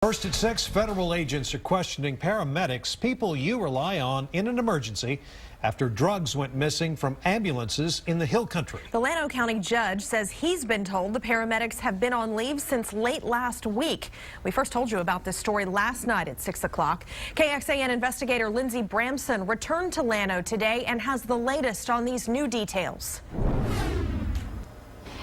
First at 6, federal agents are questioning paramedics, people you rely on in an emergency, after drugs went missing from ambulances in the Hill Country. The Llano County judge says he's been told the paramedics have been on leave since late last week. We first told you about this story last night at 6 o'clock. KXAN investigator Lindsey Bramson returned to Llano today and has the latest on these new details.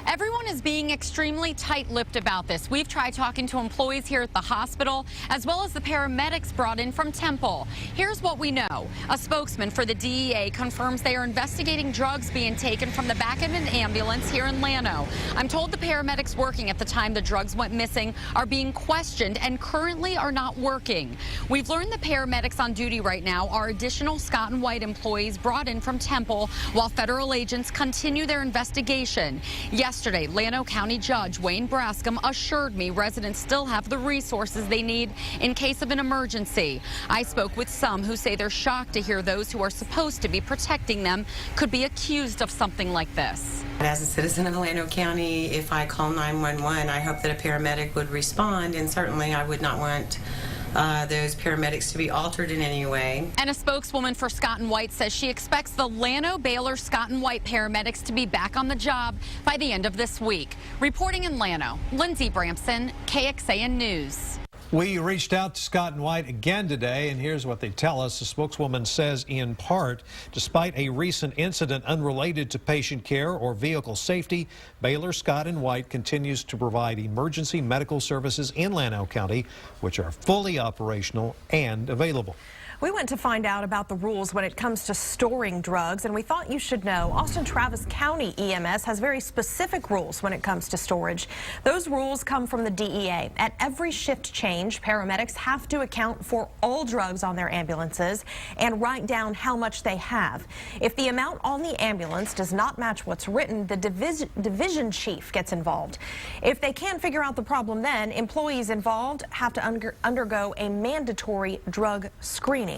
Everyone is being extremely tight-lipped about this. We've tried talking to employees here at the hospital, as well as the paramedics brought in from Temple. Here's what we know. A spokesman for the DEA confirms they are investigating drugs being taken from the back of an ambulance here in Llano. I'm told the paramedics working at the time the drugs went missing are being questioned and currently are not working. We've learned the paramedics on duty right now are additional Scott and White employees brought in from Temple while federal agents continue their investigation. Yesterday, Llano County Judge Wayne Brascom assured me residents still have the resources they need in case of an emergency. I spoke with some who say they're shocked to hear those who are supposed to be protecting them could be accused of something like this. As a citizen of Llano County, if I call 911, I hope that a paramedic would respond, and certainly I would not want those paramedics to be altered in any way. And a spokeswoman for Scott and White says she expects the Llano, Baylor, Scott and White paramedics to be back on the job by the end of this week. Reporting in Llano, Lindsey Bramson, KXAN News. We reached out to Scott and White again today, and here's what they tell us. The spokeswoman says, in part, despite a recent incident unrelated to patient care or vehicle safety, Baylor, Scott and White continues to provide emergency medical services in Llano County, which are fully operational and available. We went to find out about the rules when it comes to storing drugs, and we thought you should know. Austin Travis County EMS has very specific rules when it comes to storage. Those rules come from the DEA. At every shift change, paramedics have to account for all drugs on their ambulances and write down how much they have. If the amount on the ambulance does not match what's written, the division chief gets involved. If they can't figure out the problem, then employees involved have to undergo a mandatory drug screening.